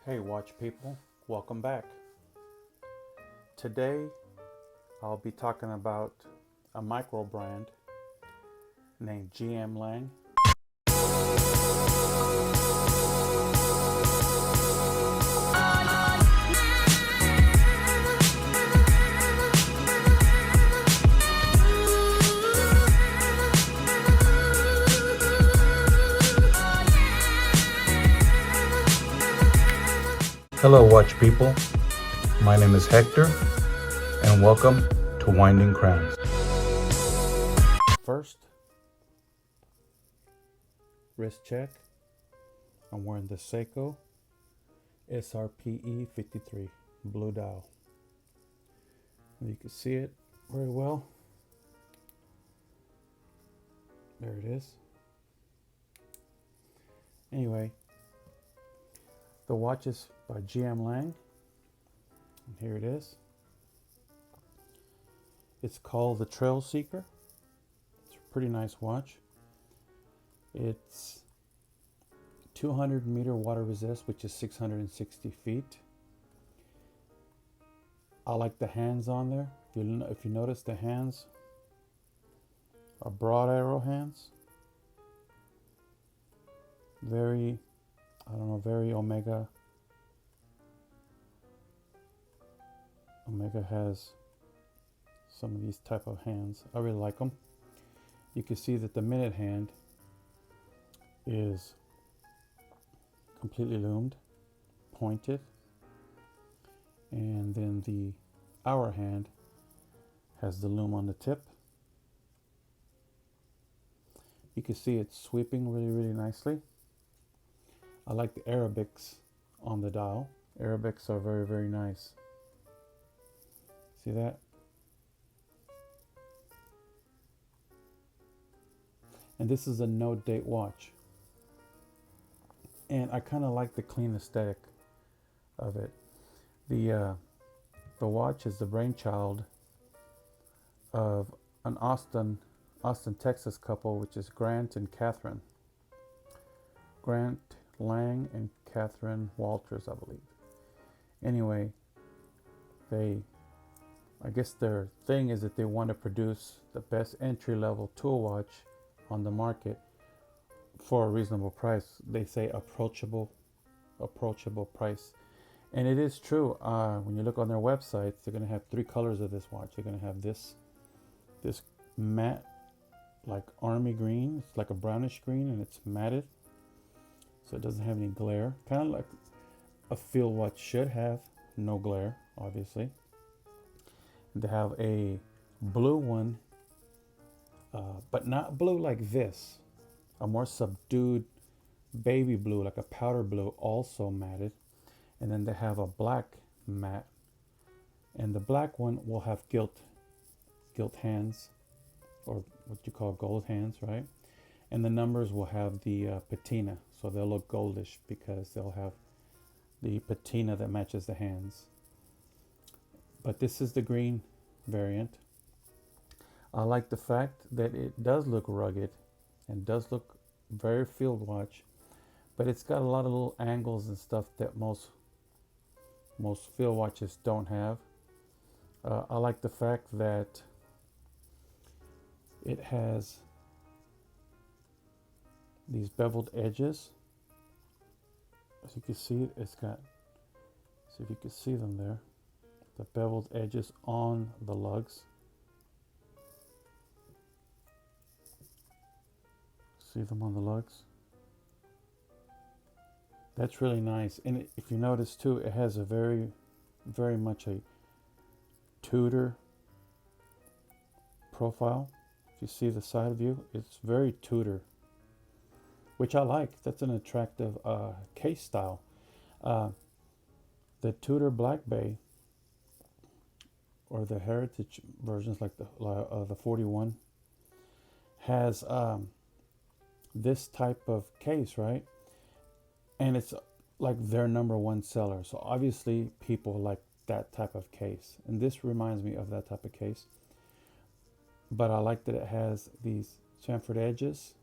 Hey watch people, welcome back. Today I'll be talking about a micro brand named GM Lang. Hello watch people, my name is Hector and welcome to Winding Crowns. First, wrist check. I'm wearing the Seiko SRPE 53 blue dial. You can see it very well. There it is. Anyway, the watch is by GM Lang, and here it is. It's called the Trailseeker. It's a pretty nice watch. It's 200-meter water resist, which is 660 feet. I like the hands on there. If you notice, the hands are broad arrow hands. Very, very Omega. Omega has some of these type of hands. I really like them. You can see that the minute hand is completely loomed, pointed, and then the hour hand has the loom on the tip. You can see it's sweeping really nicely. I like the Arabics on the dial. Arabics are very nice. See that? And this is a no date watch. And I kind of like the clean aesthetic of it. The watch is the brainchild of an Austin, Texas couple, which is Grant and Catherine. Grant Lang and Catherine Walters, I believe. Anyway, I guess their thing is that they want to produce the best entry-level tool watch on the market for a reasonable price. They say approachable price. And it is true. When you look on their websites, they're going to have three colors of this watch. They're going to have this matte, like army green. It's like a brownish green, and it's matted, so it doesn't have any glare. Kind of like a field watch should have, no glare, obviously. They have a blue one, but not blue like this. A more subdued baby blue, like a powder blue, also matted. And then they have a black matte, and the black one will have gilt hands, or what you call gold hands, right? And the numbers will have the patina, so they'll look goldish because they'll have the patina that matches the hands. But this is the green variant. I like the fact that it does look rugged and does look very field watch, but it's got a lot of little angles and stuff that most field watches don't have. I like the fact that it has these beveled edges. As you can see, it's got, see if you can see them there, the beveled edges on the lugs. See them on the lugs? That's really nice. And if you notice too, it has a very much a Tudor profile. If you see the side view, it's very Tudor, which I like. That's an attractive case style. The Tudor Black Bay, or the heritage versions like the 41, has this type of case, right? And it's like their #1 seller. So obviously people like that type of case. And this reminds me of that type of case. But I like that it has these chamfered edges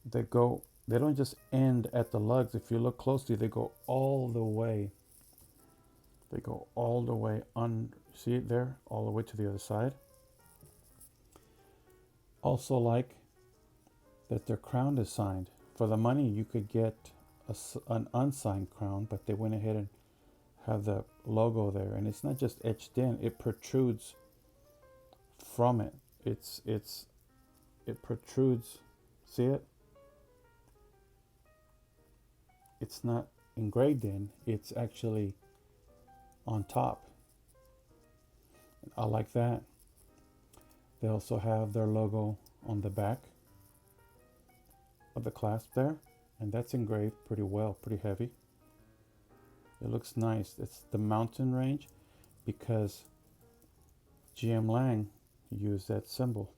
that go They don't just end at the lugs. If you look closely, they go all the way. They go all the way on. See it there? All the way to the other side. Also like that their crown is signed. For the money, you could get an unsigned crown, but they went ahead and have the logo there. And it's not just etched in, it protrudes from it. It protrudes. See it? It's not engraved in, it's actually on top. I like that. They also have their logo on the back of the clasp there, and that's engraved pretty well, pretty heavy. It looks nice. It's the mountain range because GM Lang used that symbol,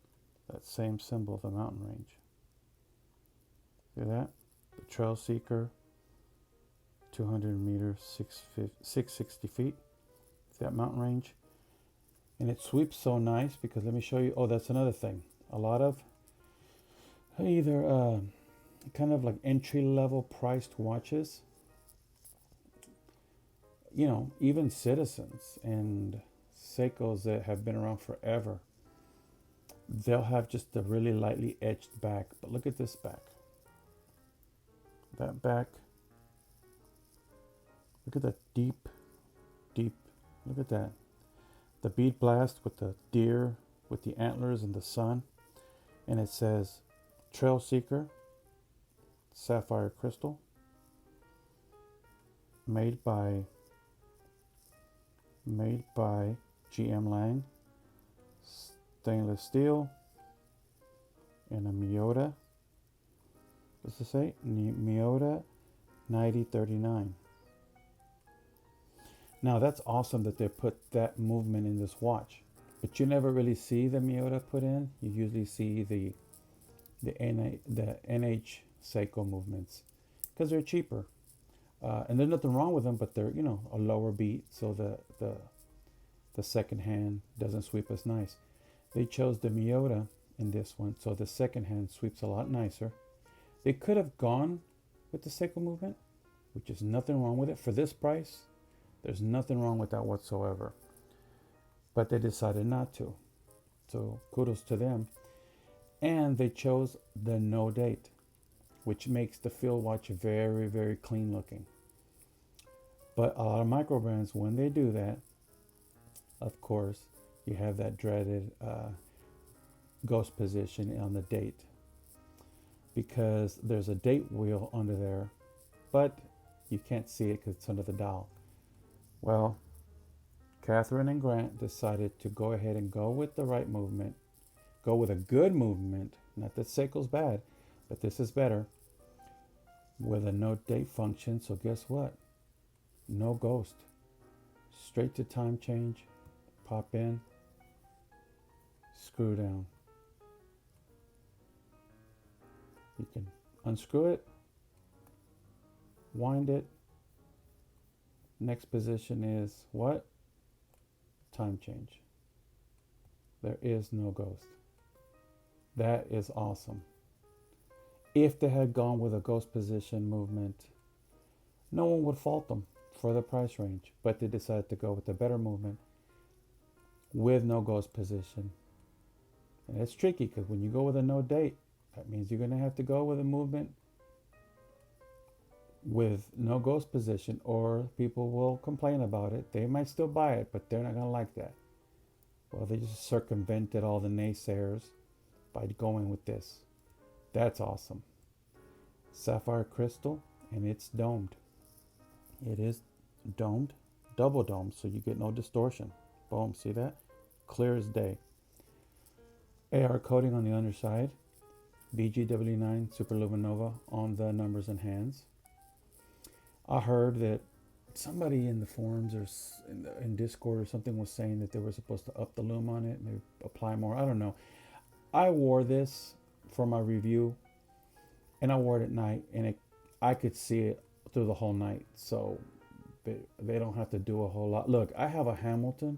that same symbol, the mountain range. See that? The Trailseeker, 200 meters, 660 feet. That mountain range. And it sweeps so nice because let me show you. Oh, that's another thing. A lot of either kind of like entry level priced watches, you know, even Citizens and Seikos that have been around forever, they'll have just a really lightly edged back. But look at this back. That back. Look at that deep. Look at that. The bead blast with the deer, with the antlers and the sun. And it says Trailseeker, sapphire crystal, made by GM Lang, stainless steel, and a Miyota. What's it say? Miyota 9039. Now that's awesome that they put that movement in this watch, but you never really see the Miyota put in. You usually see the NH Seiko movements because they're cheaper, and there's nothing wrong with them, but they're, you know, a lower beat, so the second hand doesn't sweep as nice. They chose the Miyota in this one, so the second hand sweeps a lot nicer. They could have gone with the Seiko movement, which is nothing wrong with it for this price. There's nothing wrong with that whatsoever. But they decided not to. So kudos to them. And they chose the no date, which makes the field watch very, very clean looking. But a lot of micro brands, when they do that, of course, you have that dreaded ghost position on the date, because there's a date wheel under there, but you can't see it because it's under the dial. Well, Catherine and Grant decided to go ahead and go with the right movement, go with a good movement, not that Seiko's bad, but this is better, with a no date function. So guess what? No ghost. Straight to time change, pop in, screw down. You can unscrew it, wind it. Next position is what? Time change. There is no ghost. That is awesome. If they had gone with a ghost position movement, no one would fault them for the price range, but they decided to go with the better movement with no ghost position. And it's tricky because when you go with a no date, that means you're going to have to go with a movement with no ghost position, or people will complain about it. They might still buy it, but they're not going to like that. Well, they just circumvented all the naysayers by going with this. That's awesome. Sapphire crystal, and it's domed. It is domed, double domed, so you get no distortion. Boom, see that? Clear as day. AR coating on the underside. BGW9 Superluminova on the numbers and hands. I heard that somebody in the forums or in Discord or something was saying that they were supposed to up the lume on it, maybe apply more. I don't know. I wore this for my review, and I wore it at night, and I could see it through the whole night. So they don't have to do a whole lot. Look, I have a Hamilton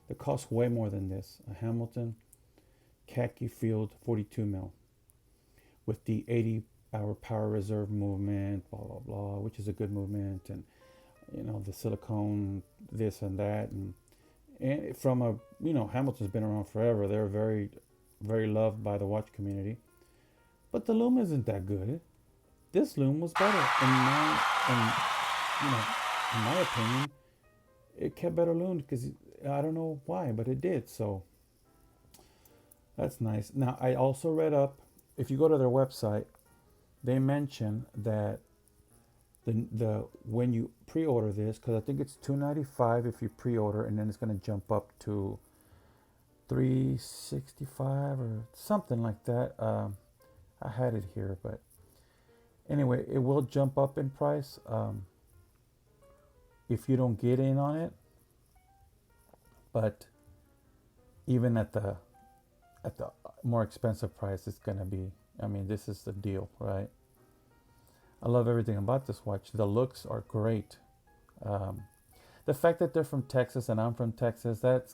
that costs way more than this. A Hamilton khaki field 42 mil with the 80 our power reserve movement, blah blah blah, which is a good movement, and the silicone, this and that, and from a Hamilton's been around forever. They're very, very loved by the watch community. But the loom isn't that good. This loom was better in you know in my opinion. It kept better loom because I don't know why, but it did. So that's nice. Now I also read up. If you go to their website, they mention that the when you pre-order this, because I think it's $295 if you pre-order, and then it's going to jump up to $365 or something like that. I had it here, but anyway, it will jump up in price if you don't get in on it. But even at the more expensive price, it's gonna be. I mean, this is the deal, right? I love everything about this watch. The looks are great. Um, the fact that they're from Texas and I'm from Texas, I'm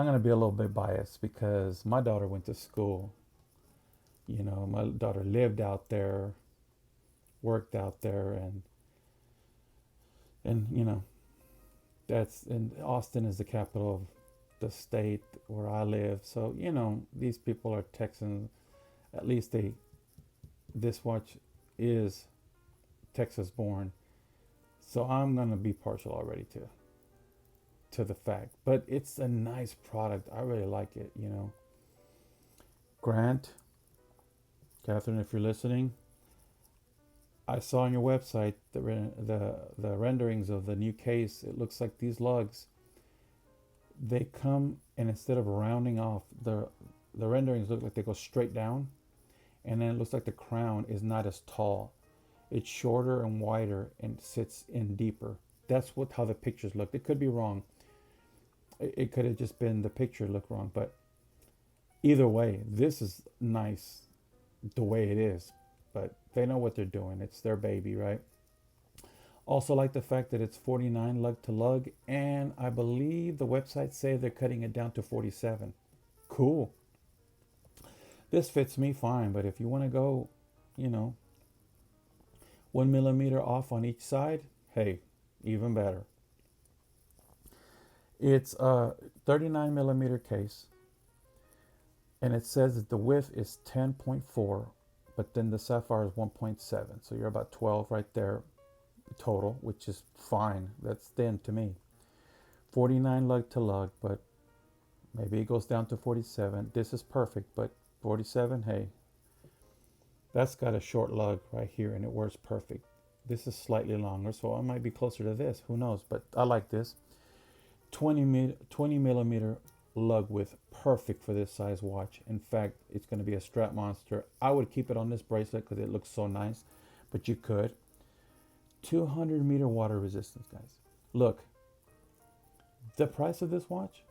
gonna be a little bit biased because my daughter went to school. My daughter lived out there, worked out there, and and Austin is the capital of the state where I live. So these people are Texans. At least this watch is Texas born. So I'm gonna be partial already to the fact. But it's a nice product. I really like it. Grant, Catherine, if you're listening, I saw on your website the renderings of the new case. It looks like these lugs, they come, and instead of rounding off, the renderings look like they go straight down, and then it looks like the crown is not as tall. It's shorter and wider and sits in deeper. That's how the pictures looked. It could be wrong. It could have just been the picture looked wrong, but either way, this is nice the way it is. But they know what they're doing. It's their baby, right? Also like the fact that it's 49 lug to lug, and I believe the website say they're cutting it down to 47. Cool. This fits me fine, but if you want to go, 1 millimeter off on each side, hey, even better. It's a 39 millimeter case, and it says that the width is 10.4, but then the sapphire is 1.7, so you're about 12 right there total, which is fine. That's thin to me. 49 lug to lug, but maybe it goes down to 47. This is perfect, but 47, hey, that's got a short lug right here, and it works perfect. This is slightly longer, so I might be closer to this. Who knows? But I like this. 20 millimeter lug width, perfect for this size watch. In fact, it's going to be a strap monster. I would keep it on this bracelet because it looks so nice, but you could. 200-meter water resistance, guys. Look, the price of this watch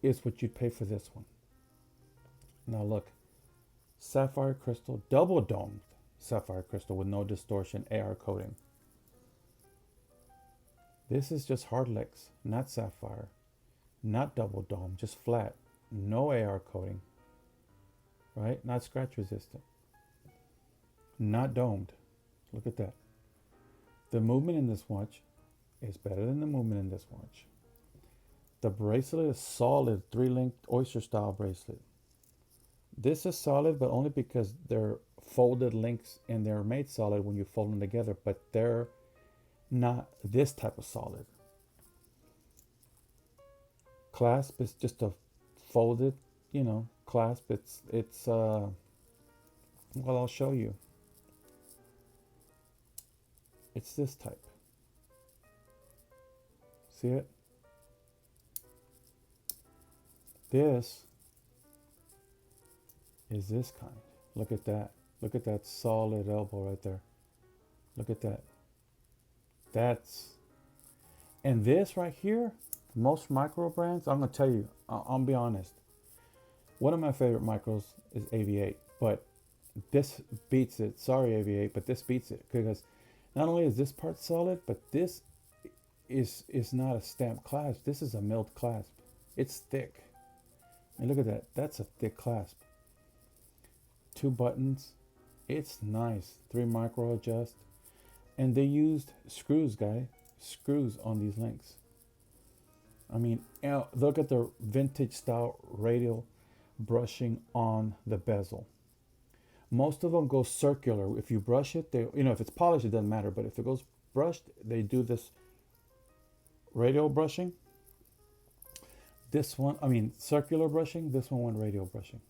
is what you'd pay for this one. Now look, sapphire crystal, double domed sapphire crystal with no distortion, AR coating. This is just Hardlex, not sapphire, not double dome, just flat, no AR coating, right? Not scratch resistant, not domed. Look at that. The movement in this watch is better than the movement in this watch. The bracelet is solid, 3-link oyster style bracelet. This is solid, but only because they're folded links and they're made solid when you fold them together, but they're not this type of solid. Clasp is just a folded, clasp. Well, I'll show you. It's this type. See it? This is this kind. Look at that. Look at that solid elbow right there. Look at that. And this right here, most micro brands, I'm going to tell you, I'll be honest. One of my favorite micros is AV8, but this beats it. Sorry, AV8, but this beats it because not only is this part solid, but this is not a stamped clasp. This is a milled clasp. It's thick. And look at that. That's a thick clasp. 2 buttons. It's nice. 3 micro adjust. And they used screws, guy. Screws on these links. I mean, look at the vintage style radial brushing on the bezel. Most of them go circular. If you brush it, they, if it's polished, it doesn't matter. But if it goes brushed, they do this radial brushing. This one, circular brushing. This one went radial brushing.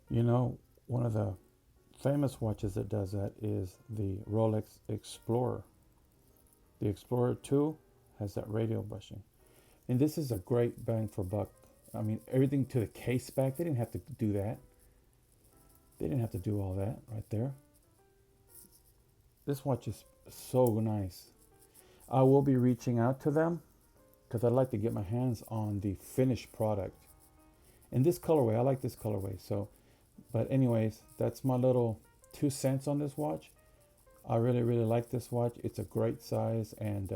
One of the famous watches that does that is the Rolex Explorer. The Explorer 2 has that radial brushing. And this is a great bang for buck. Everything to the case back, they didn't have to do that. They didn't have to do all that right there. This watch is so nice. I will be reaching out to them because I'd like to get my hands on the finished product. In this colorway, I like this colorway. But anyways, that's my little 2 cents on this watch. I really, really like this watch. It's a great size, and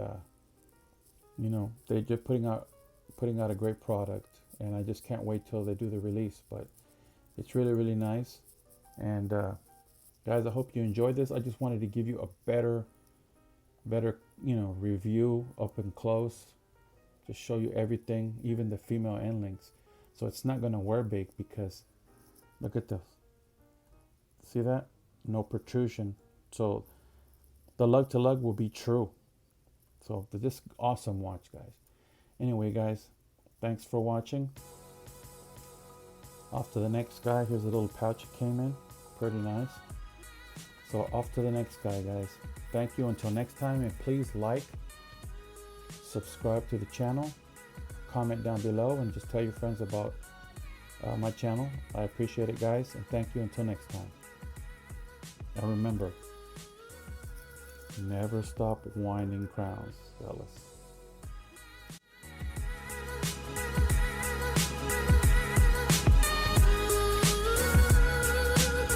they're just putting out a great product, and I just can't wait till they do the release. But it's really, really nice. And guys, I hope you enjoyed this. I just wanted to give you a better review up and close, to show you everything, even the female end links. So it's not gonna wear big, because look at this. See that? No protrusion. So the lug to lug will be true. So this awesome watch, guys. Anyway, guys, thanks for watching. Off to the next guy. Here's a little pouch it came in. Pretty nice. So off to the next guy, guys. Thank you until next time, and please like, subscribe to the channel, comment down below, and just tell your friends about my channel. I appreciate it, guys, and thank you until next time. And remember, never stop winding crowns, fellas.